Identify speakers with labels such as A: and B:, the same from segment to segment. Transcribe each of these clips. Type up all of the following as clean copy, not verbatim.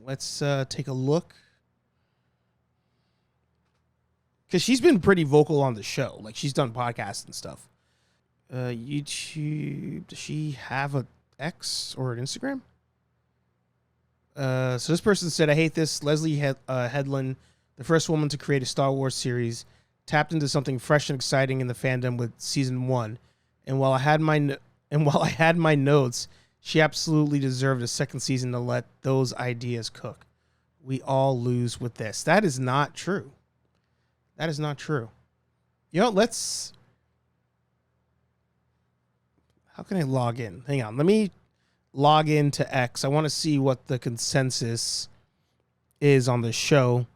A: Let's take a look. Because she's been pretty vocal on the show. Like, she's done podcasts and stuff. YouTube. Does she have a X or an Instagram? So this person said, I hate this. Leslie Headland, the first woman to create a Star Wars series, tapped into something fresh and exciting in the fandom with season 1. And while I had my notes, she absolutely deserved a second season to let those ideas cook. We all lose with this. That is not true. That is not true. You know, how can I log in? Hang on. Let me log into X. I want to see what the consensus is on the show.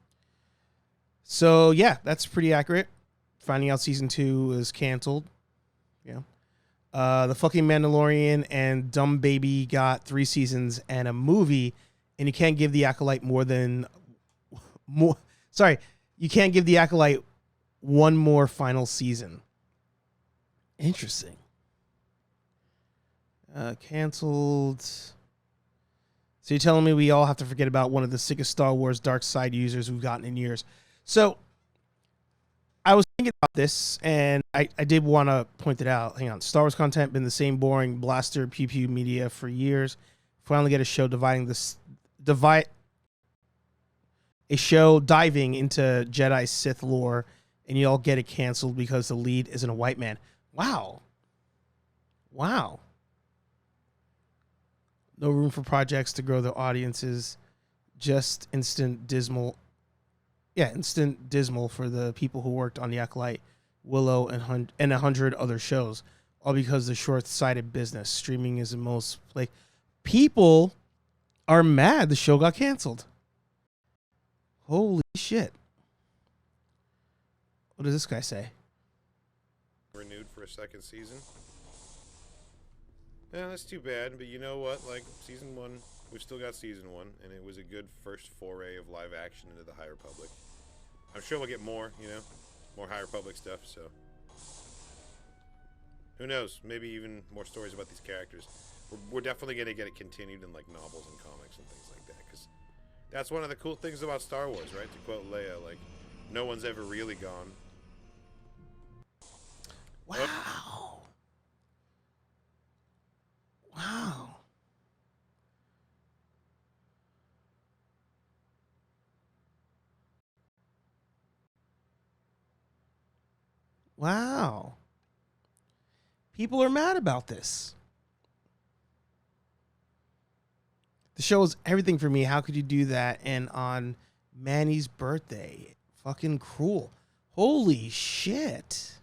A: So, yeah, that's pretty accurate. Finding out season 2 is canceled. Yeah. The fucking Mandalorian and Dumb Baby got 3 seasons and a movie, and you can't give the Acolyte you can't give the Acolyte one more final season. Interesting. Canceled. So you're telling me we all have to forget about one of the sickest Star Wars dark side users we've gotten in years. So I was thinking about this, and I did want to point it out. Hang on. Star Wars content been the same boring blaster pew pew media for years. Finally get a show diving into Jedi Sith lore, and you all get it canceled because the lead isn't a white man. Wow. No room for projects to grow their audiences. Just instant dismal for the people who worked on The Acolyte, Willow, and 100 other shows. All because of the short-sighted business. Streaming is the most... Like, people are mad the show got canceled. Holy shit. What does this guy say?
B: Renewed for a second season. Yeah, that's too bad, but you know what? Like, season 1, we've still got season 1, and it was a good first foray of live action into the High Republic. I'm sure we'll get more, more High Republic stuff, so. Who knows? Maybe even more stories about these characters. We're definitely going to get it continued in, like, novels and comics and things like that, because that's one of the cool things about Star Wars, right? To quote Leia, like, no one's ever really gone.
A: Wow. Oh. Wow. Wow. People are mad about this. The show is everything for me. How could you do that? And on Manny's birthday. Fucking cruel. Holy shit.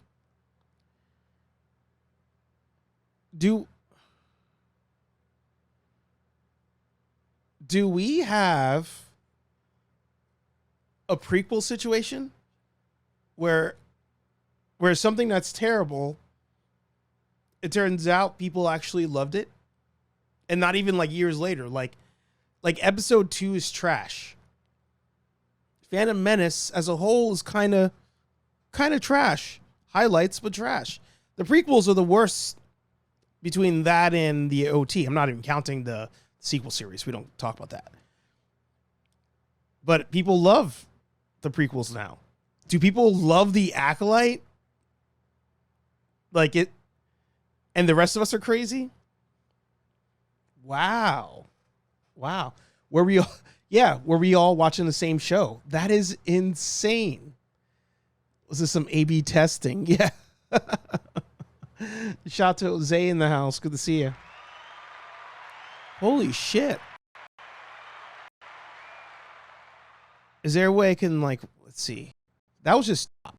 A: Do we have a prequel situation where something that's terrible, it turns out people actually loved it, and not even like years later, like episode 2 is trash. Phantom Menace as a whole is kind of trash. Highlights, but trash. The prequels are the worst between that and the OT. I'm not even counting the sequel series. We don't talk about that. But people love the prequels now. Do people love the Acolyte? Like it, and the rest of us are crazy? Wow. Were we all watching the same show? That is insane. Was this some A/B testing? Yeah. Shout out to Jose in the house. Good to see you. Holy shit. Is there a way I can, like, let's see. That was just top.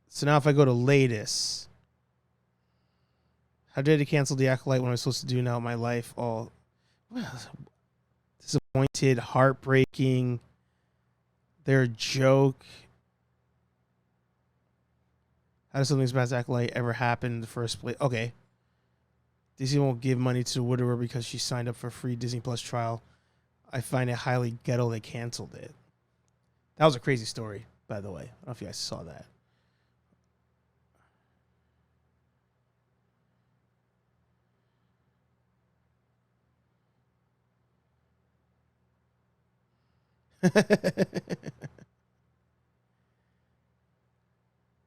A: So now if I go to latest. How did I cancel the Acolyte when I was supposed to do now in my life? All disappointed, heartbreaking. They're a joke. How does something as bad as Acolyte ever happen in the first place? Okay. Disney won't give money to the widower because she signed up for a free Disney Plus trial. I find it highly ghetto they canceled it. That was a crazy story, by the way. I don't know if you guys saw that.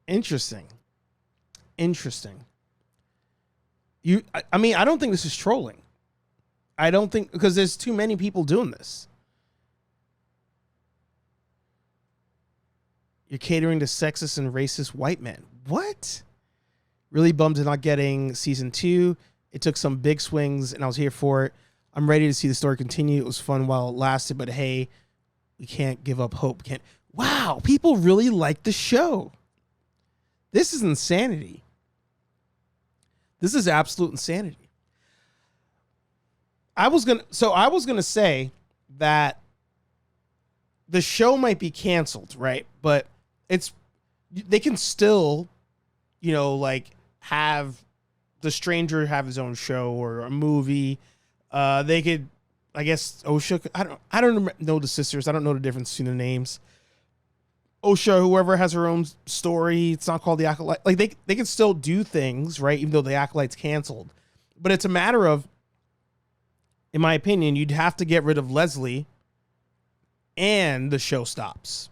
A: Interesting. I mean, I don't think this is trolling. I don't think, because there's too many people doing this. You're catering to sexist and racist white men. What? Really bummed to not getting season 2. It took some big swings and I was here for it. I'm ready to see the story continue. It was fun while it lasted, but hey, we can't give up hope. Wow, people really like the show. This is insanity. This is absolute insanity. I was gonna say that the show might be canceled, right? But they can still, like have the Stranger have his own show or a movie. They could, I guess, OSHA. I don't know the sisters. I don't know the difference between the names. OSHA, whoever has her own story. It's not called the Acolyte. Like they can still do things, right? Even though the Acolyte's canceled, but it's a matter of, in my opinion, you'd have to get rid of Leslie, and the show stops.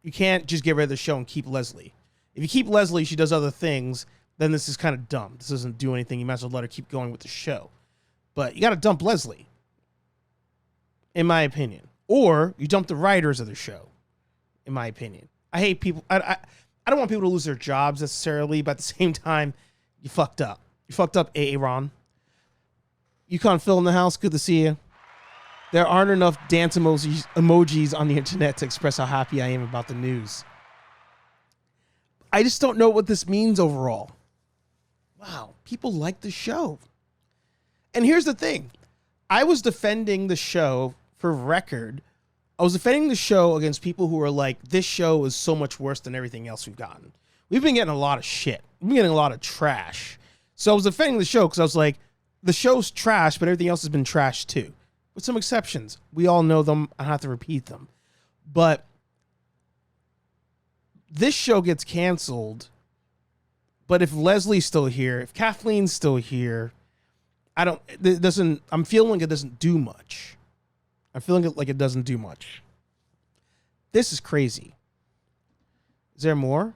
A: You can't just get rid of the show and keep Leslie. If you keep Leslie, she does other things. Then this is kind of dumb. This doesn't do anything. You might as well let her keep going with the show. But you got to dump Leslie, in my opinion, or you dump the writers of the show. In my opinion, I hate people. I don't want people to lose their jobs necessarily, but at the same time, you fucked up. You fucked up, Aaron. Yukon Phil in the house. Good to see you. There aren't enough dance emojis on the internet to express how happy I am about the news. I just don't know what this means overall. Wow, people like the show. And here's the thing. I was defending the show for record. I was defending the show against people who are like, this show is so much worse than everything else we've gotten. We've been getting a lot of shit. We've been getting a lot of trash. So I was defending the show because I was like, the show's trash, but everything else has been trash too. With some exceptions. We all know them. I don't have to repeat them. But this show gets canceled. But if Leslie's still here, if Kathleen's still here, I'm feeling like it doesn't do much. I'm feeling like it doesn't do much. This is crazy. Is there more?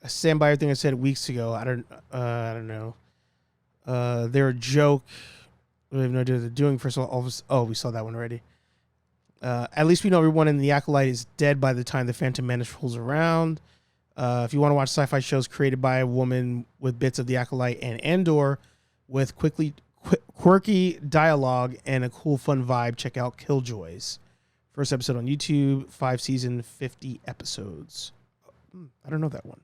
A: I stand by everything I said weeks ago. I don't know. They're a joke. We have no idea what they're doing. First of all, we saw that one already. At least we know everyone in the Acolyte is dead by the time the Phantom Menace rolls around. If you want to watch sci-fi shows created by a woman with bits of the Acolyte and Andor with quirky dialogue and a cool, fun vibe, check out Killjoys. First episode on YouTube, 5 season, 50 episodes. I don't know that one.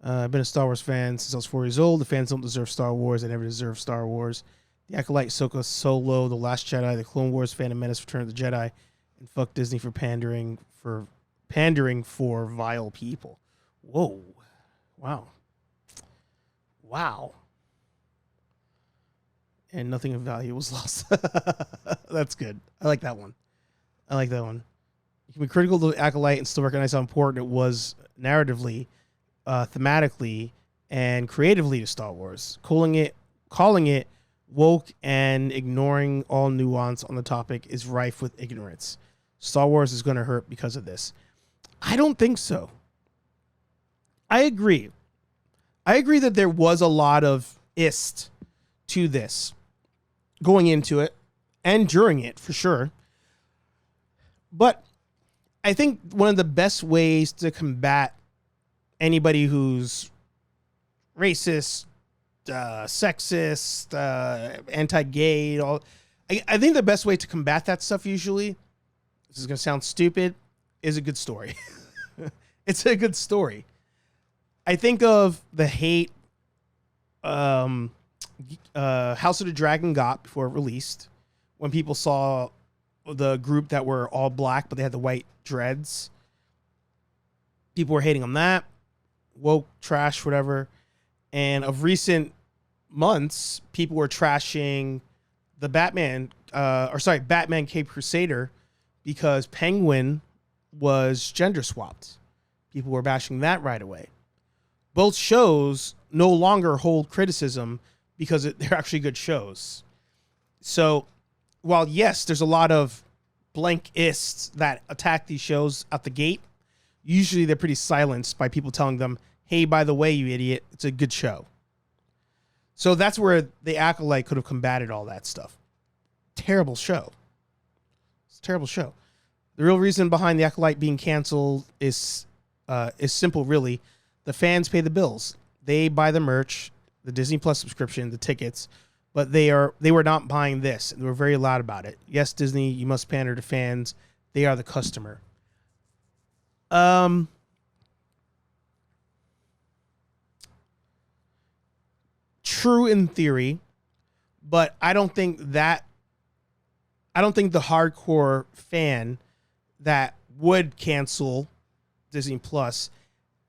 A: I've been a Star Wars fan since I was 4 years old. The fans don't deserve Star Wars. They never deserve Star Wars. The Acolyte, Ahsoka, Solo, The Last Jedi, The Clone Wars, Phantom Menace, Return of the Jedi, and fuck Disney for pandering for vile people. Whoa. Wow. And nothing of value was lost. That's good. I like that one. You can be critical to the Acolyte and still recognize how important it was narratively, thematically, and creatively to Star Wars. Calling it woke and ignoring all nuance on the topic is rife with ignorance. Star Wars is going to hurt because of this. I don't think so. I agree that there was a lot of ist to this going into it and during it for sure. But I think one of the best ways to combat anybody who's racist, sexist, anti-gay, I think the best way to combat that stuff usually, this is going to sound stupid, is a good story. It's a good story. I think of the hate House of the Dragon got before it released, when people saw the group that were all black, but they had the white dreads. People were hating on that. Woke, trash, whatever. And of recent months, people were trashing the Batman Cape Crusader because Penguin was gender swapped. People were bashing that right away. Both shows no longer hold criticism because they're actually good shows. So while yes, there's a lot of blankists that attack these shows at the gate, usually they're pretty silenced by people telling them, hey, by the way, you idiot, it's a good show. So that's where the Acolyte could have combated all that stuff. Terrible show. It's a terrible show. The real reason behind the Acolyte being canceled is simple, really. The fans pay the bills. They buy the merch, the Disney Plus subscription, the tickets, but they were not buying this. They were very loud about it. Yes, Disney, you must pander to fans. They are the customer. True in theory, but I don't think the hardcore fan that would cancel Disney Plus,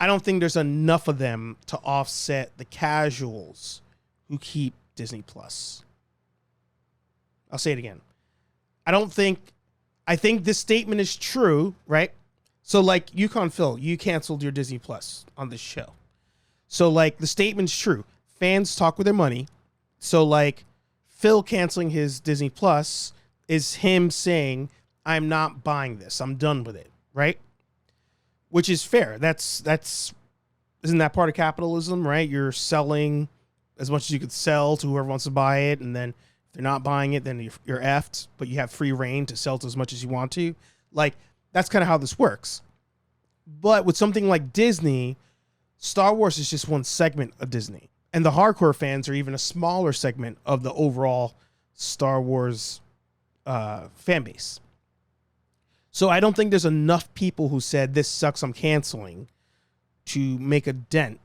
A: I don't think there's enough of them to offset the casuals who keep Disney Plus. I'll say it again. I think this statement is true, right? So like Yukon Phil, you canceled your Disney Plus on this show. So like the statement's true. Fans talk with their money. So like Phil canceling his Disney Plus is him saying, I'm not buying this. I'm done with it, right? Which is fair. That's isn't that part of capitalism, right? You're selling as much as you could sell to whoever wants to buy it, and then if they're not buying it, then you're effed, but you have free reign to sell to as much as you want to. Like, that's kind of how this works. But with something like Disney, Star Wars is just one segment of Disney. And the hardcore fans are even a smaller segment of the overall Star Wars fan base. So I don't think there's enough people who said, this sucks, I'm canceling, to make a dent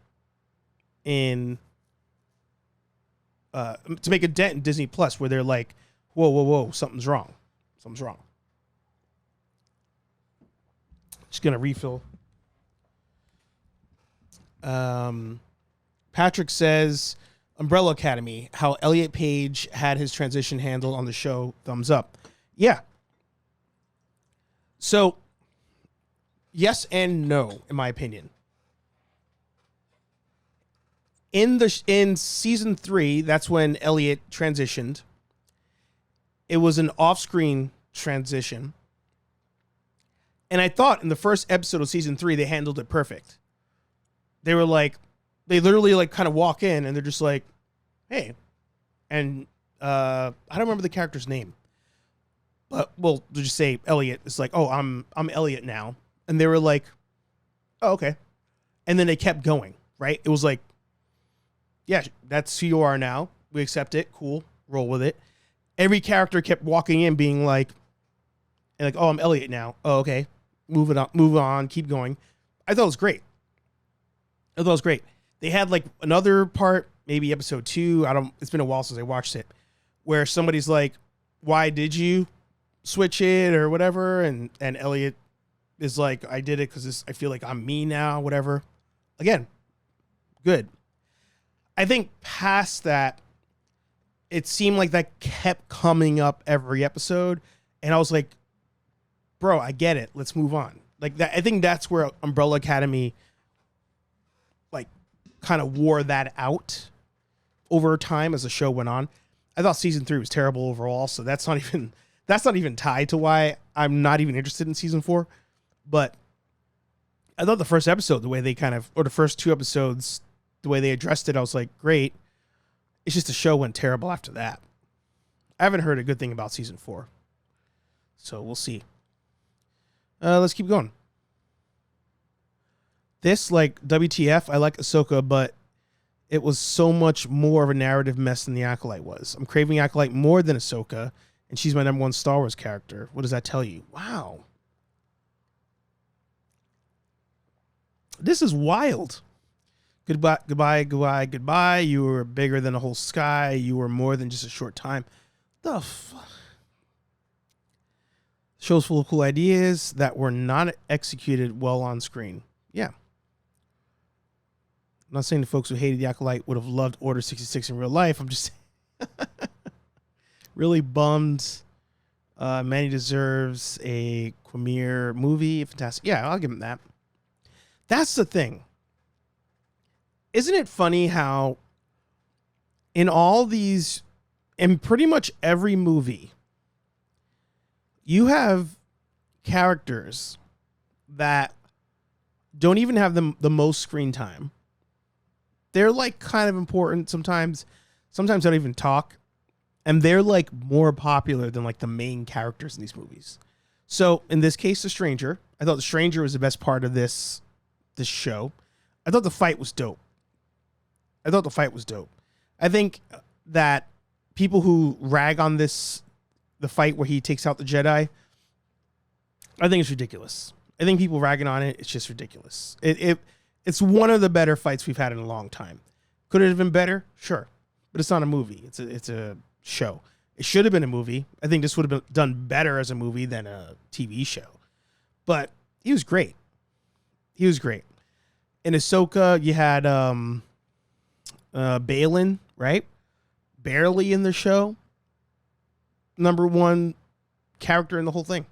A: in Disney Plus, where they're like, whoa, something's wrong. Just gonna refill. Patrick says, Umbrella Academy, how Elliot Page had his transition handled on the show, thumbs up. Yeah. So, yes and no, in my opinion. In season 3, that's when Elliot transitioned. It was an off-screen transition. And I thought in the first episode of season 3, they handled it perfect. They literally like kind of walk in and they're just like, hey. And I don't remember the character's name. But we'll just say Elliot. It's like, oh, I'm Elliot now. And they were like, oh, okay. And then they kept going, right? It was like, yeah, that's who you are now. We accept it. Cool. Roll with it. Every character kept walking in being like, oh, I'm Elliot now. Oh, okay. Move on. Keep going. I thought it was great. They had like another part, maybe episode 2. It's been a while since I watched it, where somebody's like, why did you switch it or whatever? And Elliot is like, I did it because I feel like I'm me now, whatever. Again, good. I think past that, it seemed like that kept coming up every episode. And I was like, bro, I get it. Let's move on. Like that. I think that's where Umbrella Academy like kind of wore that out over time as the show went on. I thought season 3 was terrible overall. So that's not even tied to why I'm not even interested in season 4. But I thought the first episode, the way they or the first 2 episodes, the way they addressed it, I was like, great. It's just the show went terrible after that. I haven't heard a good thing about season 4. So we'll see. Let's keep going. This, like, WTF, I like Ahsoka, but it was so much more of a narrative mess than the Acolyte was. I'm craving Acolyte more than Ahsoka, and she's my number 1 Star Wars character. What does that tell you? Wow. This is wild. Goodbye. You were bigger than a whole sky. You were more than just a short time. The fuck? Show's full of cool ideas that were not executed well on screen. Yeah. I'm not saying the folks who hated the Acolyte would have loved Order 66 in real life. I'm just really bummed. Manny deserves a Quamir movie. Fantastic. Yeah, I'll give him that. That's the thing. Isn't it funny how in pretty much every movie, you have characters that don't even have the most screen time. They're like kind of important sometimes. Sometimes they don't even talk. And they're like more popular than like the main characters in these movies. So in this case, The Stranger, I thought The Stranger was the best part of this show. I thought the fight was dope. I think that people who rag on the fight where he takes out the Jedi, I think it's ridiculous. I think people ragging on it, it's just ridiculous. It's one of the better fights we've had in a long time. Could it have been better? Sure. But it's not a movie. It's a show. It should have been a movie. I think this would have been done better as a movie than a TV show. But he was great. In Ahsoka, you had Balin, right? Barely in the show. Number one character in the whole thing.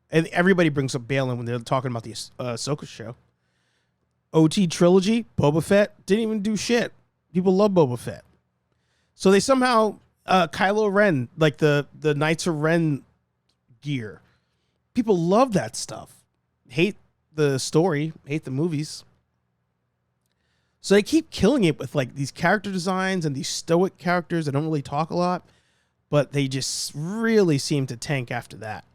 A: And everybody brings up Balin when they're talking about the Ahsoka show. OT trilogy, Boba Fett didn't even do shit. People love Boba Fett. So they somehow, Kylo Ren, like the Knights of Ren gear. People love that stuff. Hate the story, hate the movies. So they keep killing it with like these character designs and these stoic characters that don't really talk a lot, but they just really seem to tank after that.